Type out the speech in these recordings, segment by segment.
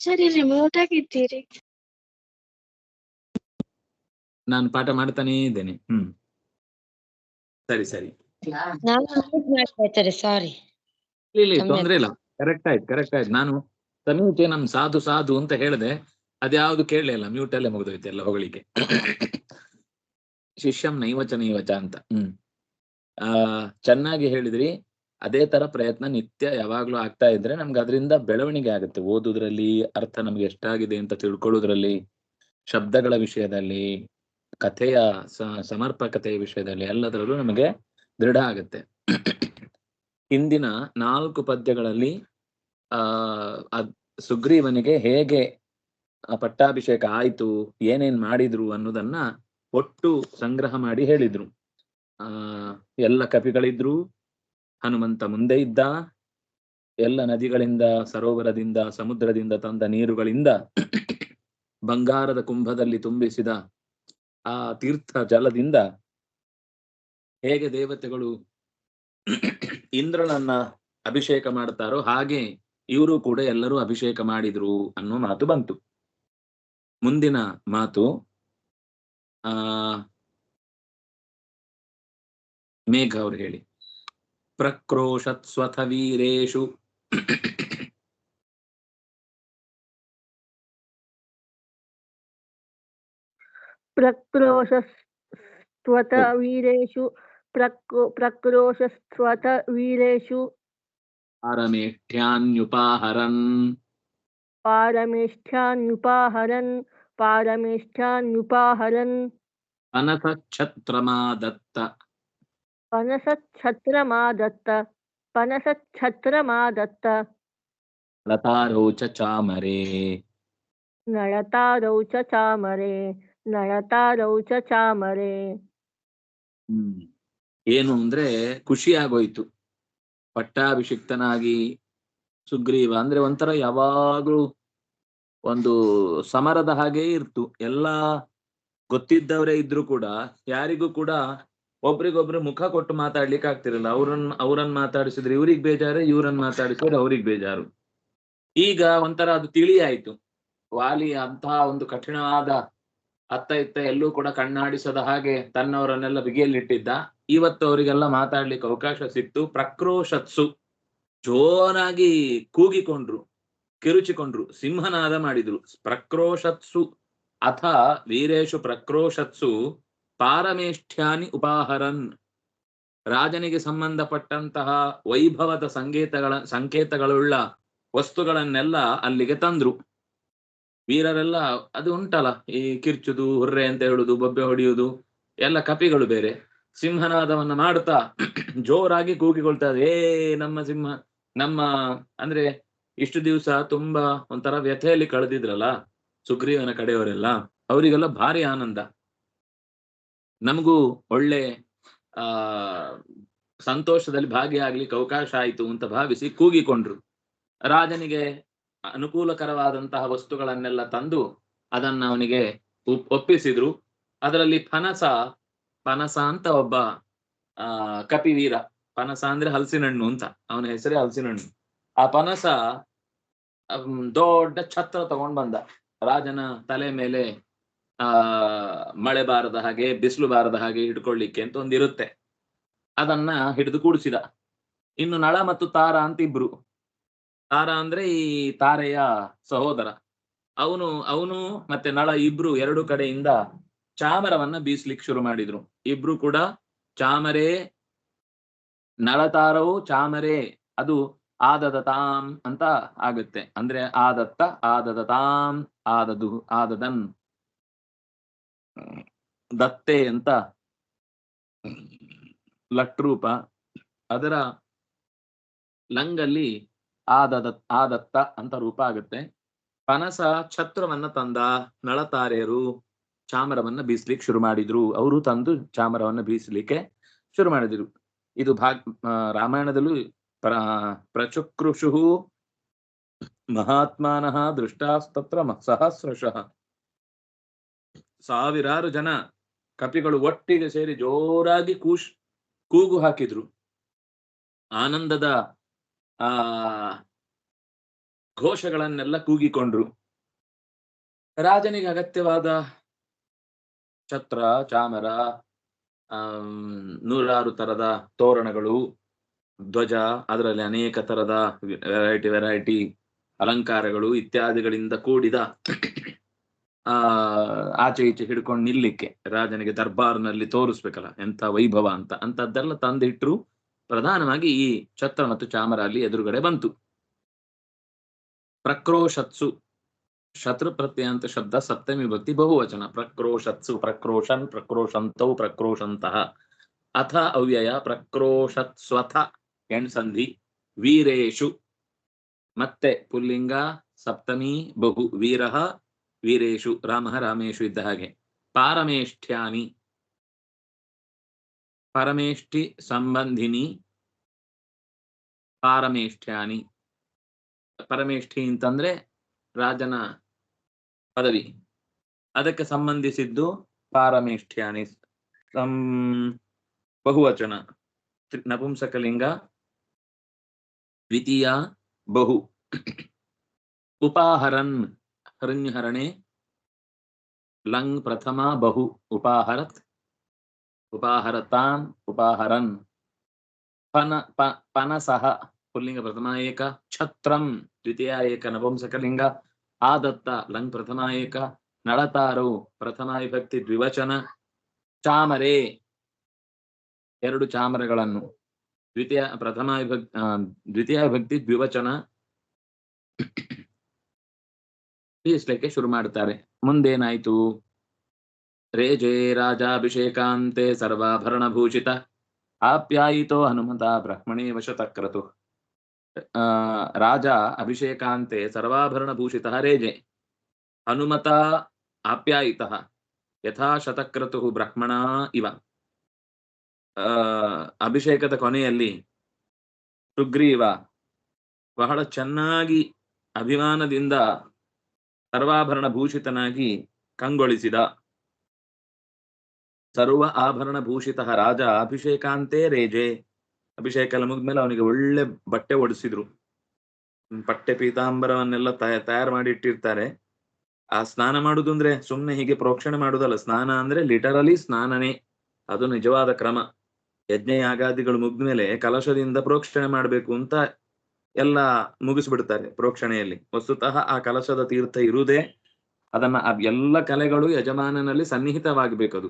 ಸರಿ ರಿಮೋಟ್ ಆಗಿದ್ದೀರಿ. ನಾನು ಪಾಠ ಮಾಡ್ತಾನೇ ಇದ್ದೇನೆ. ಸರಿ ಸರಿ. ಸಾರಿ. ಇಲ್ಲ ತೊಂದ್ರೆ ಇಲ್ಲ. ಕರೆಕ್ಟ್ ಆಯ್ತು. ನಾನು ಸಮೀಚೀನಂ ಸಾಧು ಸಾಧು ಅಂತ ಹೇಳಿದೆ, ಅದ್ಯಾವ್ದು ಕೇಳಲೇ ಇಲ್ಲ, ಮ್ಯೂಟ್ ಅಲ್ಲೇ ಮುಗಿದೋಯ್ತು ಎಲ್ಲ ಹೊಗಳಿಕೆ. ಶಿಷ್ಯಂ ನೈವಚ ನೈವಚ ಅಂತ. ಚೆನ್ನಾಗಿ ಹೇಳಿದ್ರಿ. ಅದೇ ತರ ಪ್ರಯತ್ನ ನಿತ್ಯ ಯಾವಾಗ್ಲೂ ಆಗ್ತಾ ಇದ್ರೆ ನಮ್ಗೆ ಅದರಿಂದ ಬೆಳವಣಿಗೆ ಆಗುತ್ತೆ. ಓದುದ್ರಲ್ಲಿ ಅರ್ಥ ನಮ್ಗೆ ಎಷ್ಟಾಗಿದೆ ಅಂತ ತಿಳ್ಕೊಳ್ಳೋದ್ರಲ್ಲಿ, ಶಬ್ದಗಳ ವಿಷಯದಲ್ಲಿ, ಕಥೆಯ ಸಮರ್ಪಕತೆಯ ವಿಷಯದಲ್ಲಿ ಎಲ್ಲದರಲ್ಲೂ ನಮಗೆ ದೃಢ ಆಗುತ್ತೆ. ಹಿಂದಿನ 4 ಪದ್ಯಗಳಲ್ಲಿ ಸುಗ್ರೀವನಿಗೆ ಹೇಗೆ ಪಟ್ಟಾಭಿಷೇಕ ಆಯ್ತು, ಏನೇನ್ ಮಾಡಿದ್ರು ಅನ್ನೋದನ್ನ ಒಟ್ಟು ಸಂಗ್ರಹ ಮಾಡಿ ಹೇಳಿದ್ರು. ಎಲ್ಲ ಕಪಿಗಳಿದ್ರು, ಹನುಮಂತ ಮುಂದೆ ಇದ್ದ, ಎಲ್ಲ ನದಿಗಳಿಂದ, ಸರೋವರದಿಂದ, ಸಮುದ್ರದಿಂದ ತಂದ ನೀರುಗಳಿಂದ, ಬಂಗಾರದ ಕುಂಭದಲ್ಲಿ ತುಂಬಿಸಿದ ಆ ತೀರ್ಥ ಜಲದಿಂದ ಹೇಗೆ ದೇವತೆಗಳು ಇಂದ್ರನನ್ನ ಅಭಿಷೇಕ ಮಾಡ್ತಾರೋ ಹಾಗೆ ಇವರು ಕೂಡ ಎಲ್ಲರೂ ಅಭಿಷೇಕ ಮಾಡಿದ್ರು ಅನ್ನೋ ಮಾತು ಬಂತು. ಮುಂದಿನ ಮಾತು ಮೇಘ ಅವ್ರು ಹೇಳಿ. ಪ್ರಕ್ರೋಶತ್ ಸ್ವಥ ವೀರೇಶು ಪ್ರಕ್ರೋಶಸ್ತ್ವತ ವೀರೇಶು ಪ್ರಕ್ರೋಶಸ್ತ್ವತ ವೀರೇಶು ಪಾರಮೇಷ್ಠ್ಯಾನ್ಯುಪಾಹರನ್ ಪನಸಚ್ಛತ್ರಮಾದತ್ತ ನಳತಾರೌ ಚ ಚಾಮರೆ. ಏನು ಅಂದ್ರೆ ಖುಷಿ ಆಗೋಯ್ತು. ಪಟ್ಟಾಭಿಷಿಕ್ತನಾಗಿ ಸುಗ್ರೀವ ಅಂದ್ರೆ ಒಂಥರ ಯಾವಾಗ್ಲೂ ಒಂದು ಸಮರದ ಹಾಗೆ ಇರ್ತು. ಎಲ್ಲ ಗೊತ್ತಿದ್ದವರೇ ಇದ್ರು ಕೂಡ ಯಾರಿಗೂ ಕೂಡ ಒಬ್ರಿಗೊಬ್ರು ಮುಖ ಕೊಟ್ಟು ಮಾತಾಡ್ಲಿಕ್ಕೆ ಆಗ್ತಿರಲಿಲ್ಲ. ಅವ್ರನ್ನ ಮಾತಾಡಿಸಿದ್ರೆ ಇವ್ರಿಗೆ ಬೇಜಾರು, ಇವ್ರನ್ನ ಮಾತಾಡಿಸಿದ್ರೆ ಅವ್ರಿಗೆ ಬೇಜಾರು. ಈಗ ಒಂಥರ ಅದು ತಿಳಿ ಆಯ್ತು. ವಾಲಿ ಅಂತಹ ಒಂದು ಕಠಿಣವಾದ ಅತ್ತ ಇತ್ತ ಎಲ್ಲೂ ಕೂಡ ಕಣ್ಣಾಡಿಸದ ಹಾಗೆ ತನ್ನವರನ್ನೆಲ್ಲ ಬಿಗಿಯಲ್ಲಿಟ್ಟಿದ್ದ. ಇವತ್ತು ಅವರಿಗೆಲ್ಲ ಮಾತಾಡ್ಲಿಕ್ಕೆ ಅವಕಾಶ ಸಿಕ್ತು. ಪ್ರಕ್ರೋಶತ್ಸು, ಜೋರಾಗಿ ಕೂಗಿಕೊಂಡ್ರು, ಕಿರುಚಿಕೊಂಡ್ರು, ಸಿಂಹನಾದ ಮಾಡಿದ್ರು. ಪ್ರಕ್ರೋಶತ್ಸು ಅಥ ವೀರೇಶು ಪ್ರಕ್ರೋಶತ್ಸು ಪಾರಮೇಷ್ಠ್ಯಾನಿ ಉಪಾಹರನ್. ರಾಜನಿಗೆ ಸಂಬಂಧಪಟ್ಟಂತಹ ವೈಭವದ ಸಂಕೇತಗಳುಳ್ಳ ವಸ್ತುಗಳನ್ನೆಲ್ಲ ಅಲ್ಲಿಗೆ ತಂದ್ರು. ವೀರರೆಲ್ಲ ಅದು ಉಂಟಲ್ಲ, ಈ ಕಿರ್ಚುದು, ಹುರ್ರೆ ಅಂತ ಹೇಳುದು, ಬೊಬ್ಬೆ ಹೊಡೆಯುವುದು ಎಲ್ಲ ಕಪಿಗಳು ಬೇರೆ. ಸಿಂಹನಾದವನ್ನ ಮಾಡ್ತಾ ಜೋರಾಗಿ ಕೂಗಿಕೊಳ್ತಾರೆ, ನಮ್ಮ ಸಿಂಹ, ನಮ್ಮ ಅಂದ್ರೆ ಇಷ್ಟು ದಿವಸ ತುಂಬಾ ಒಂಥರ ವ್ಯಥೆಯಲ್ಲಿ ಕಳೆದಿದ್ರಲ್ಲ ಸುಗ್ರೀವನ ಕಡೆಯವರೆಲ್ಲ, ಅವರಿಗೆಲ್ಲ ಭಾರಿ ಆನಂದ. ನಮಗೂ ಒಳ್ಳೆ ಸಂತೋಷದಲ್ಲಿ ಭಾಗಿಯಾಗ್ಲಿಕ್ಕೆ ಅವಕಾಶ ಆಯಿತು ಅಂತ ಭಾವಿಸಿ ಕೂಗಿಕೊಂಡ್ರು. ರಾಜನಿಗೆ ಅನುಕೂಲಕರವಾದಂತಹ ವಸ್ತುಗಳನ್ನೆಲ್ಲ ತಂದು ಅದನ್ನ ಅವನಿಗೆ ಒಪ್ಪಿಸಿದ್ರು. ಅದರಲ್ಲಿ ಪನಸ ಅಂತ ಒಬ್ಬ ಕಪಿವೀರ, ಪನಸ ಅಂದ್ರೆ ಹಲಸಿನಣ್ಣು ಅಂತ, ಅವನ ಹೆಸರೇ ಹಲಸಿನಣ್ಣು. ಆ ಪನಸ ದೊಡ್ಡ ಛತ್ರ ತಗೊಂಡ್ ಬಂದ. ರಾಜನ ತಲೆ ಮೇಲೆ ಮಳೆ ಬಾರದ ಹಾಗೆ, ಬಿಸಿಲು ಬಾರದ ಹಾಗೆ ಹಿಡ್ಕೊಳ್ಳಿಕ್ಕೆ ಅಂತ ಒಂದಿರುತ್ತೆ. ಅದನ್ನ ಹಿಡಿದು ಕೂಡಿಸಿದ. ಇನ್ನು ನಳ ಮತ್ತು ತಾರ ಅಂತ ಇಬ್ರು. ತಾರ ಅಂದ್ರೆ ಈ ತಾರೆಯ ಸಹೋದರ. ಅವನು ಮತ್ತೆ ನಳ ಇಬ್ರು ಎರಡು ಕಡೆಯಿಂದ ಚಾಮರವನ್ನ ಬೀಸ್ಲಿಕ್ಕೆ ಶುರು ಮಾಡಿದ್ರು. ಇಬ್ರು ಕೂಡ ಚಾಮರೇ, ನಳತಾರವು ಚಾಮರೇ, ಅದು ಆದದ ತಾಂ ಅಂತ ಆಗುತ್ತೆ. ಅಂದ್ರೆ ಆದತ್ತ, ಆದದ ತಾಂ, ಆದದು, ಆದದನ್, ದತ್ತೆ ಅಂತ ಲಟ್ರೂಪ. ಅದರ ಲಂಗಲ್ಲಿ ಆದತ್ತ ಅಂತ ರೂಪ ಆಗುತ್ತೆ. ಪನಸ ಛತ್ರವನ್ನ ತಂದ. ನಳತಾರೆಯರು ಚಾಮರವನ್ನ ಬೀಸ್ಲಿಕ್ಕೆ ಶುರು ಮಾಡಿದ್ರು. ಅವರು ತಂದು ಚಾಮರವನ್ನ ಬೀಸಲಿಕ್ಕೆ ಶುರು ಮಾಡಿದ್ರು. ಇದು ರಾಮಾಯಣದಲ್ಲೂ ಪ್ರಚುಕ್ರುಷು ಮಹಾತ್ಮಾನಃ ದೃಷ್ಟಾಸ್ತತ್ರ ಸಹಸ್ರಶಃ. ಸಾವಿರಾರು ಜನ ಕಪಿಗಳು ಒಟ್ಟಿಗೆ ಸೇರಿ ಜೋರಾಗಿ ಕೂಗು ಹಾಕಿದ್ರು. ಆನಂದದ ಘೋಷಗಳನ್ನೆಲ್ಲ ಕೂಗಿಕೊಂಡ್ರು. ರಾಜನಿಗೆ ಅಗತ್ಯವಾದ ಛತ್ರ, ಚಾಮರ, ನೂರಾರು ತರದ ತೋರಣಗಳು, ಧ್ವಜ, ಅದರಲ್ಲಿ ಅನೇಕ ತರದ ವೆರೈಟಿ ಅಲಂಕಾರಗಳು ಇತ್ಯಾದಿಗಳಿಂದ ಕೂಡಿದ ಆಚೆ ಈಚೆ ಹಿಡ್ಕೊಂಡು ನಿಲ್ಲಿಕ್ಕೆ ರಾಜನಿಗೆ ದರ್ಬಾರ್ನಲ್ಲಿ ತೋರಿಸ್ಬೇಕಲ್ಲ ಎಂಥ ವೈಭವ ಅಂತದ್ದೆಲ್ಲ ತಂದಿಟ್ರು. ಪ್ರಧಾನವಾಗಿ ಈ ಛತ್ರ ಮತ್ತು ಚಾಮರ ಅಲ್ಲಿ ಎದುರುಗಡೆ ಬಂತು. ಪ್ರಕ್ರೋಶತ್ಸು, ಶತ್ರು ಪ್ರತ್ಯಯ ಅಂತ ಶಬ್ದ ಸಪ್ತಮಿ ವಿಭಕ್ತಿ ಬಹುವಚನ. ಪ್ರಕ್ರೋಶತ್ಸು, ಪ್ರಕ್ರೋಶನ್, ಪ್ರಕ್ರೋಶಂತೌ, ಪ್ರಕ್ರೋಶಂತಹ. ಅಥ ಅವ್ಯಯ ಪ್ರಕ್ರೋಶತ್ಸ್ವಥ ಎಣ್ಸಂಧಿ. ವೀರೇಶು ಮತ್ತೆ ಪುಲ್ಲಿಂಗ, ಸಪ್ತಮಿ ಬಹು. ವೀರಃ ವೀರೇಶು, ರಾಮಃ ರಾಮೇಶು ಇದ್ದ ಹಾಗೆ. ಪಾರಮೇಷ್ಠ್ಯಾನಿ, ಪರಮೇಷ್ಠಿ ಸಂಬಂಧಿನಿ. ಪಾರಮೇಷ್ಠ್ಯಾನಿ, ಪರಮೇಷ್ಠಿ ಅಂತಂದ್ರೆ ರಾಜನ ಪದವಿ, ಅದಕ್ಕೆ ಸಂಬಂಧಿಸಿದ್ದು ಪಾರಮೇಷ್ಠ್ಯಾನಿ. ಬಹುವಚನ, ನಪುಂಸಕಲಿಂಗ, ದ್ವಿತೀಯ ಬಹು. ಉಪಾಹರನ್, ಹರಣ್ಯಹರಣೆ, ಲಂಗ್ ಪ್ರಥಮ ಬಹು. ಉಪಾಹರತ್, ಉಪಾಹರತಾನ್, ಉಪಾಹರನ್. ಪನಸಹ ಪುಲ್ಲಿಂಗ ಪ್ರಥಮ ಏಕ. ಛತ್ರಂ ದ್ವಿತೀಯ ಏಕ ನಪುಂಸಕಲಿಂಗ. ಆದತ್ತ ಲಂಗ್ ಪ್ರಥಮ ಏಕ. ನಳತಾರು ಪ್ರಥಮ ವಿಭಕ್ತಿ ದ್ವಿವಚನ. ಚಾಮರೆ ಎರಡು ಚಾಮರಗಳನ್ನು, ದ್ವಿತೀಯ ವಿಭಕ್ತಿ ದ್ವಿವಚನ ತಿಳಿಸ್ಲಿಕ್ಕೆ ಶುರು ಮಾಡ್ತಾರೆ. ಮುಂದೇನಾಯ್ತು? ರೇಜೆ ರಾಜಾಭಿಷೇಕಾಂತೆ ಸರ್ವಾಭರಣ ಭೂಷಿತ ಆಪ್ಯಾಯಿತೋ ಹನುಮತ ಬ್ರಹ್ಮಣೇ ವಶತಕ್ರತು. ರಾಜ ಅಭಿಷೇಕಾಂತೆ ಸರ್ವಾಭರಣ ಭೂಷಿತ ರೇಜೆ ಹನುಮತ ಆಪ್ಯಾಯಿತ ಯಥಾ ಶತಕ್ರತು ಬ್ರಹ್ಮಣ ಇವ. ಅಭಿಷೇಕದ ಕೊನೆಯಲ್ಲಿ ಸುಗ್ರೀವ ಬಹಳ ಚೆನ್ನಾಗಿ ಅಭಿಮಾನದಿಂದ ಸರ್ವಾಭರಣ ಭೂಷಿತನಾಗಿ ಕಂಗೊಳಿಸಿದ. ಸರ್ವ ಆಭರಣ ಭೂಷಿತ ರಾಜ ಅಭಿಷೇಕಾಂತೆ ರೇಜೆ. ಅಭಿಷೇಕ ಎಲ್ಲ ಮುಗಿದ್ಮೇಲೆ ಅವನಿಗೆ ಒಳ್ಳೆ ಬಟ್ಟೆ ಒಡಿಸಿದ್ರು. ಪಟ್ಟೆ ಪೀತಾಂಬರವನ್ನೆಲ್ಲ ತಯಾರು ಮಾಡಿ ಇಟ್ಟಿರ್ತಾರೆ. ಆ ಸ್ನಾನ ಮಾಡುದು ಅಂದ್ರೆ ಸುಮ್ನೆ ಹೀಗೆ ಪ್ರೋಕ್ಷಣೆ ಮಾಡುದಲ್ಲ. ಸ್ನಾನ ಅಂದ್ರೆ ಲಿಟರಲಿ ಸ್ನಾನನೇ, ಅದು ನಿಜವಾದ ಕ್ರಮ. ಯಜ್ಞ ಯಾಗಾದಿಗಳು ಮುಗಿದ್ಮೇಲೆ ಕಲಶದಿಂದ ಪ್ರೋಕ್ಷಣೆ ಮಾಡ್ಬೇಕು ಅಂತ ಎಲ್ಲ ಮುಗಿಸ್ಬಿಡ್ತಾರೆ ಪ್ರೋಕ್ಷಣೆಯಲ್ಲಿ. ವಸ್ತುತಃ ಆ ಕಲಶದ ತೀರ್ಥ ಇರುವುದೇ ಅದನ್ನ ಎಲ್ಲ ಕಲೆಗಳು ಯಜಮಾನನಲ್ಲಿ ಸನ್ನಿಹಿತವಾಗಬೇಕದು.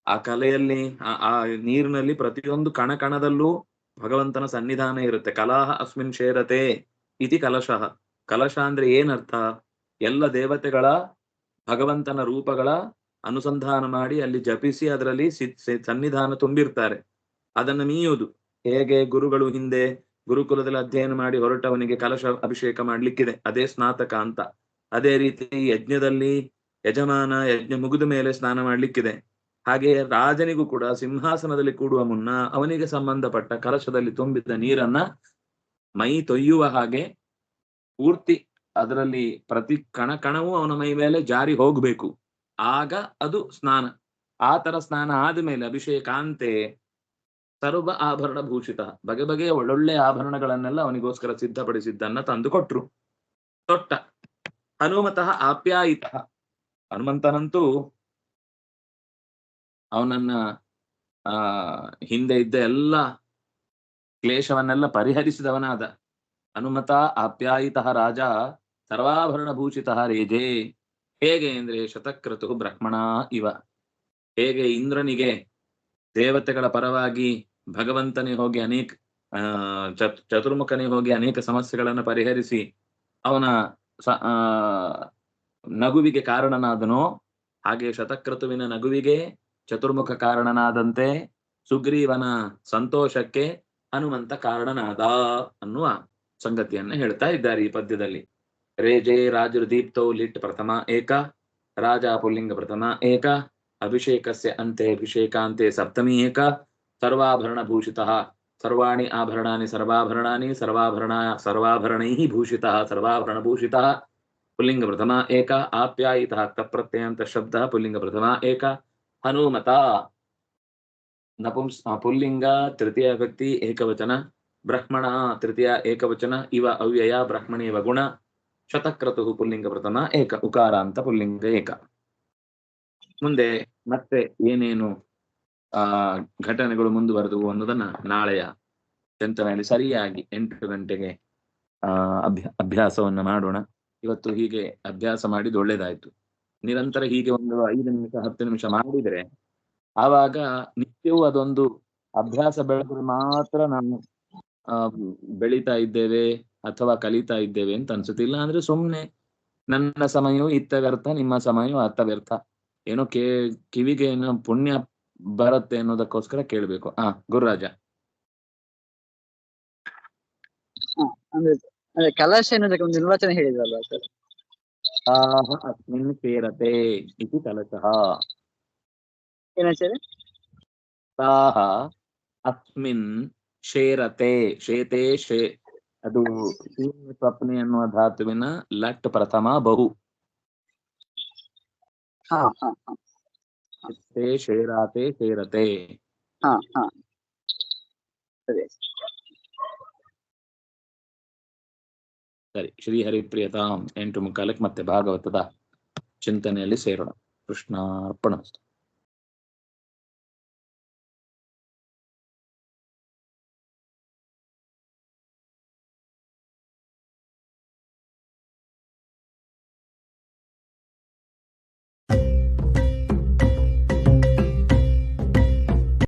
ಆ ಕಲೆಯಲ್ಲಿ ಆ ನೀರಿನಲ್ಲಿ ಪ್ರತಿಯೊಂದು ಕಣದಲ್ಲೂ ಭಗವಂತನ ಸನ್ನಿಧಾನ ಇರುತ್ತೆ. ಕಲಾಹ ಅಸ್ಮಿನ್ ಶೇರತೆ ಇತಿ ಕಲಶಃ. ಕಲಶ ಅಂದ್ರೆ ಏನರ್ಥ? ಎಲ್ಲ ದೇವತೆಗಳ ಭಗವಂತನ ರೂಪಗಳ ಅನುಸಂಧಾನ ಮಾಡಿ ಅಲ್ಲಿ ಜಪಿಸಿ ಅದರಲ್ಲಿ ಸನ್ನಿಧಾನ ತುಂಬಿರ್ತಾರೆ. ಅದನ್ನು ಮೀಯುವುದು ಹೇಗೆ? ಗುರುಗಳು ಹಿಂದೆ ಗುರುಕುಲದಲ್ಲಿ ಅಧ್ಯಯನ ಮಾಡಿ ಹೊರಟವನಿಗೆ ಕಲಶ ಅಭಿಷೇಕ ಮಾಡ್ಲಿಕ್ಕಿದೆ, ಅದೇ ಸ್ನಾತಕ ಅಂತ. ಅದೇ ರೀತಿ ಯಜ್ಞದಲ್ಲಿ ಯಜಮಾನ ಯಜ್ಞ ಮುಗಿದ ಮೇಲೆ ಸ್ನಾನ ಮಾಡ್ಲಿಕ್ಕಿದೆ. ಹಾಗೆ ರಾಜನಿಗೂ ಕೂಡ ಸಿಂಹಾಸನದಲ್ಲಿ ಕೂಡುವ ಮುನ್ನ ಅವನಿಗೆ ಸಂಬಂಧಪಟ್ಟ ಕಲಶದಲ್ಲಿ ತುಂಬಿದ್ದ ನೀರನ್ನ ಮೈ ತೊಯ್ಯುವ ಹಾಗೆ ಪೂರ್ತಿ ಅದರಲ್ಲಿ ಪ್ರತಿ ಕಣವೂ ಅವನ ಮೈ ಮೇಲೆ ಜಾರಿ ಹೋಗ್ಬೇಕು. ಆಗ ಅದು ಸ್ನಾನ. ಆ ತರ ಸ್ನಾನ ಆದ್ಮೇಲೆ ಅಭಿಷೇಕಾಂತೆ ಸರ್ವ ಆಭರಣ ಭೂಷಿತ, ಬಗೆ ಬಗೆಯ ಒಳ್ಳೊಳ್ಳೆ ಆಭರಣಗಳನ್ನೆಲ್ಲ ಅವನಿಗೋಸ್ಕರ ಸಿದ್ಧಪಡಿಸಿದ್ದನ್ನ ತಂದು ಕೊಟ್ರು. ತೊಟ್ಟ. ಹನುಮತಃ ಆಪ್ಯಾಯಿತ. ಹನುಮಂತನಂತೂ ಅವನನ್ನ ಹಿಂದೆ ಇದ್ದ ಎಲ್ಲ ಕ್ಲೇಶವನ್ನೆಲ್ಲ ಪರಿಹರಿಸಿದವನಾದ. ಹನುಮತ ಆಪ್ಯಾಯಿತ ರಾಜ ಸರ್ವಾಭರಣ ಭೂಷಿತ ರೇಜೆ. ಹೇಗೆ ಅಂದ್ರೆ ಶತಕ್ರತು ಬ್ರಹ್ಮಣ ಇವ. ಹೇಗೆ ಇಂದ್ರನಿಗೆ ದೇವತೆಗಳ ಪರವಾಗಿ ಭಗವಂತನೇ ಹೋಗಿ ಅನೇಕ ಚತುರ್ಮುಖನೇ ಹೋಗಿ ಅನೇಕ ಸಮಸ್ಯೆಗಳನ್ನು ಪರಿಹರಿಸಿ ಅವನ ನಗುವಿಗೆ ಕಾರಣನಾದನೋ, ಹಾಗೆ ಶತಕ್ರತುವಿನ ನಗುವಿಗೆ ಚತುರ್ಮುಖ ಕಾರಣನಾದಂತೆ ಸುಗ್ರೀವನ ಸಂತೋಷಕ್ಕೆ ಹನುಮಂತ ಕಾರಣನಾದ ಅನ್ನುವ ಸಂಗತಿಯನ್ನ ಹೇಳ್ತಾ ಇದ್ದಾರೆ ಈ ಪದ್ಯದಲ್ಲಿ. ರೇಜೆ ರಾಜರು ದೀಪ್ತೌ ಲಿಟ್ ಪ್ರಥಮ ಏಕ. ರಾಜ ಪುಲ್ಲಿಂಗ ಪ್ರಥಮ ಏಕ. ಅಭಿಷೇಕಸ್ಯ ಅಂತೆ ಅಭಿಷೇಕಾಂತೆ ಸಪ್ತಮಿ ಏಕ. ಸರ್ವಾಭರಣ ಭೂಷಿತ. ಸರ್ವಾಣಿ ಆಭರಣಾನಿ ಸರ್ವಾಭರಣಾನಿ. ಸರ್ವಾಭರಣೈಃ ಭೂಷಿತ. ಸರ್ವಾಭರಣ ಭೂಷಿತ ಪುಲ್ಲಿಂಗ ಪ್ರಥಮ ಏಕ. ಆಪ್ಯಾಯಿತ ಕಪ್ರತ್ಯಂತ ಶಬ್ದ ಪುಲ್ಲಿಂಗ ಪ್ರಥಮ ಏಕ. ಹನುಮತ ಪುಲ್ಲಿಂಗ ತೃತೀಯ ವ್ಯಕ್ತಿ ಏಕವಚನ. ಬ್ರಹ್ಮಣ ತೃತೀಯ ಏಕವಚನ. ಇವ ಅವ್ಯಯ ಬ್ರಹ್ಮಣೇವ ಗುಣ. ಶತಕ್ರತು ಪುಲ್ಲಿಂಗ ಪ್ರಥಮ ಏಕ, ಉಕಾರ ಅಂತ ಪುಲ್ಲಿಂಗ ಏಕ. ಮುಂದೆ ಮತ್ತೆ ಏನೇನು ಘಟನೆಗಳು ಮುಂದುವರೆದವು ಅನ್ನೋದನ್ನ ನಾಳೆಯ ಚಿಂತನೆಯಲ್ಲಿ ಸರಿಯಾಗಿ 8 ಗಂಟೆಗೆ ಅಭ್ಯಾಸವನ್ನ ಮಾಡೋಣ. ಇವತ್ತು ಹೀಗೆ ಅಭ್ಯಾಸ ಮಾಡಿದ್ದು ಒಳ್ಳೇದಾಯ್ತು. ನಿರಂತರ ಹೀಗೆ ಒಂದು 5 ನಿಮಿಷ 10 ನಿಮಿಷ ಮಾಡಿದ್ರೆ ಆವಾಗ ನಿತ್ಯವೂ ಅದೊಂದು ಅಭ್ಯಾಸ ಬೆಳೆದ್ರೆ ಮಾತ್ರ ನಾವು ಬೆಳೀತಾ ಇದ್ದೇವೆ ಅಥವಾ ಕಲಿತಾ ಇದ್ದೇವೆ ಅಂತ ಅನ್ಸುತ್ತೆ. ಇಲ್ಲ ಅಂದ್ರೆ ಸುಮ್ನೆ ನನ್ನ ಸಮಯವೂ ಇತ್ತ ವ್ಯರ್ಥ, ನಿಮ್ಮ ಸಮಯವೂ ಅರ್ಥ ವ್ಯರ್ಥ. ಏನೋ ಕಿವಿಗೆ ಏನೋ ಪುಣ್ಯ ಬರುತ್ತೆ ಅನ್ನೋದಕ್ಕೋಸ್ಕರ ಕೇಳ್ಬೇಕು. ಗುರುರಾಜ. ಅಂದ್ರೆ ಕಲಶ ಎನ್ನುವುದಕ್ಕೆ ಒಂದು ನಿರ್ವಚನ ಹೇಳಿದ್ರಲ್ವಾ ಸರ್? ಅಸ್ಮಿನ್ ಸೇರತೆ ಇತಿ ಕಲಶಃ. ಏನಾಚಾರ್ಯ? ಅಸ್ಮಿನ್ ಶೇರತೆ, ಶೇತೆ ಅದು ಸ್ವಪ್ನೆ ಎನ್ನುವ ಧಾತುವಿನ ಲಟ್ ಪ್ರಥಮ ಬಹು. ಶೇರಾತೆ ಶೇರತೆ. ಸರಿ, ಶ್ರೀ ಹರಿಪ್ರಿಯತಾಂ 8:45 ಮತ್ತೆ ಭಾಗವತದ ಚಿಂತನೆಯಲ್ಲಿ ಸೇರೋಣ. ಕೃಷ್ಣಾರ್ಪಣಮಸ್ತು.